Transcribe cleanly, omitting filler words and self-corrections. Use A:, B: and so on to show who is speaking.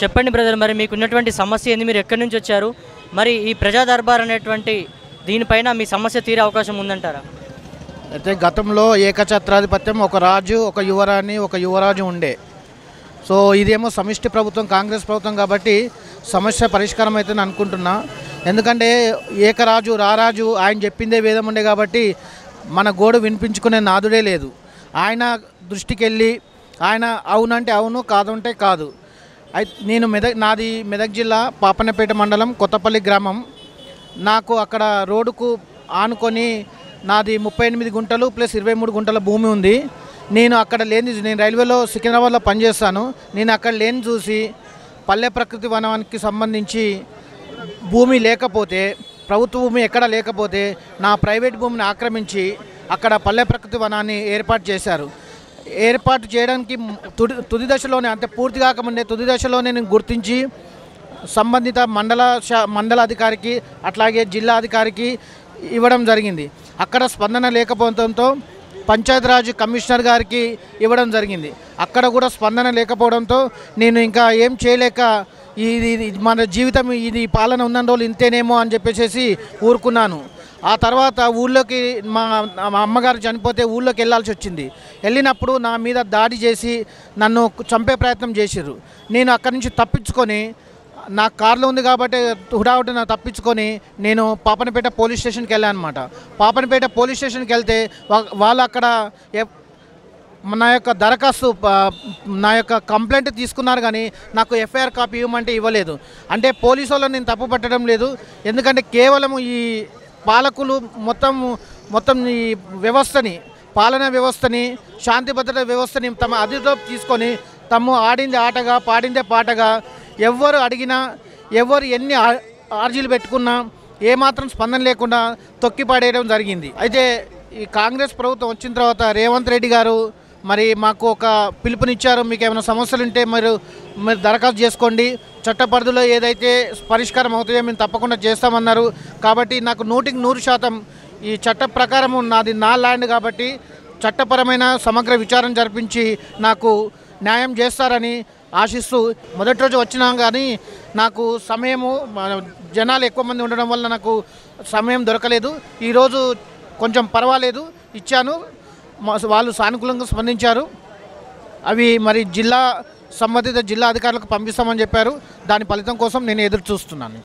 A: చెప్పండి బ్రదర్, మరి మీకున్నటువంటి సమస్య ఏంది? మీరు ఎక్కడి నుంచి వచ్చారు? మరి ఈ ప్రజా దర్బార్ అనేటువంటి దీనిపైన మీ సమస్య తీరే అవకాశం ఉందంటారా?
B: అయితే గతంలో ఏకఛత్రాధిపత్యం, ఒక రాజు, ఒక యువరాణి, ఒక యువరాజు ఉండే. సో ఇదేమో సమిష్టి ప్రభుత్వం, కాంగ్రెస్ ప్రభుత్వం కాబట్టి సమస్య పరిష్కారం అవుతుందని అనుకుంటున్నా. ఎందుకంటే ఏకరాజు రారాజు ఆయన చెప్పిందే వేదం ఉండే కాబట్టి మన గోడు వినిపించుకునే నాదుడే లేదు. ఆయన దృష్టికి వెళ్ళి ఆయన అవునంటే అవును, కాదంటే కాదు. నేను నాది మెదక్ జిల్లా పాపన్నపేట మండలం కొత్తపల్లి గ్రామం. నాకు అక్కడ రోడ్డుకు ఆనుకొని నాది 38 గుంటలు ప్లస్ 23 గుంటల భూమి ఉంది. నేను అక్కడ నేను రైల్వేలో సికింద్రాబాద్లో పనిచేస్తాను. నేను అక్కడ చూసి పల్లె ప్రకృతి వనానికి సంబంధించి భూమి లేకపోతే, ప్రభుత్వ భూమి ఎక్కడ లేకపోతే నా ప్రైవేట్ భూమిని ఆక్రమించి అక్కడ పల్లె ప్రకృతి వనాన్ని ఏర్పాటు చేశారు. ఏర్పాటు చేయడానికి తుది దశలోనే, అంటే పూర్తి కాకముందే తుది దశలోనే నేను గుర్తించి సంబంధిత మండల అధికారికి అట్లాగే జిల్లా అధికారికి ఇవ్వడం జరిగింది. అక్కడ స్పందన లేకపోవడంతో పంచాయతీరాజ్ కమిషనర్ గారికి ఇవ్వడం జరిగింది. అక్కడ కూడా స్పందన లేకపోవడంతో నేను ఇంకా ఏం చేయలేక ఇది మన జీవితం, ఇది పాలన ఉన్న రోజులు ఇంతేనేమో అని చెప్పేసి ఊరుకున్నాను. ఆ తర్వాత ఊళ్ళోకి మా అమ్మగారు చనిపోతే ఊళ్ళోకి వెళ్ళాల్సి వచ్చింది. వెళ్ళినప్పుడు నా మీద దాడి చేసి నన్ను చంపే ప్రయత్నం చేశారు. నేను అక్కడి నుంచి తప్పించుకొని, నా కార్లో ఉంది కాబట్టి హుడాహుటిన తప్పించుకొని నేను పాపన్నపేట పోలీస్ స్టేషన్కి వెళ్ళాను అనమాట. పాపన్నపేట పోలీస్ స్టేషన్కి వెళ్తే వాళ్ళు అక్కడ నా యొక్క దరఖాస్తు, నా యొక్క కంప్లైంట్ తీసుకున్నారు కానీ నాకు ఎఫ్ఐఆర్ కాపీ ఇవ్వమంటే ఇవ్వలేదు. అంటే పోలీసు వాళ్ళని నేను తప్పు పట్టడం లేదు. ఎందుకంటే కేవలం ఈ పాలకులు మొత్తం ఈ వ్యవస్థని, పాలనా వ్యవస్థని, శాంతి భద్రత వ్యవస్థని తమ అదుపులో తీసుకొని తమ ఆడింది ఆటగా పాడిందే పాటగా ఎవరు అడిగినా, ఎవరు ఎన్ని ఆర్జీలు పెట్టుకున్నా ఏమాత్రం స్పందన లేకుండా తొక్కిపడేయడం జరిగింది. అయితే ఈ కాంగ్రెస్ ప్రభుత్వం వచ్చిన తర్వాత రేవంత్ రెడ్డి గారు మరి మాకు ఒక పిలుపునిచ్చారు. మీకు ఏమైనా సమస్యలు ఉంటే మీరు దరఖాస్తు చేసుకోండి, చట్ట పరిధిలో ఏదైతే పరిష్కారం అవుతాయో మేము తప్పకుండా చేస్తామన్నారు. కాబట్టి నాకు 100% ఈ చట్ట ప్రకారము నాది నా ల్యాండ్ కాబట్టి చట్టపరమైన సమగ్ర విచారణ జరిపించి నాకు న్యాయం చేస్తారని ఆశిస్తూ మొదటి రోజు వచ్చినా కానీ నాకు సమయము, జనాలు ఎక్కువ మంది ఉండడం వల్ల నాకు సమయం దొరకలేదు. ఈరోజు కొంచెం పర్వాలేదు, ఇచ్చాను. వాళ్ళు సానుకూలంగా స్పందించారు. అవి మరి సంబంధిత జిల్లా అధికారులకు పంపిస్తామని చెప్పారు. దాని ఫలితం కోసం నేను ఎదురు చూస్తున్నాను.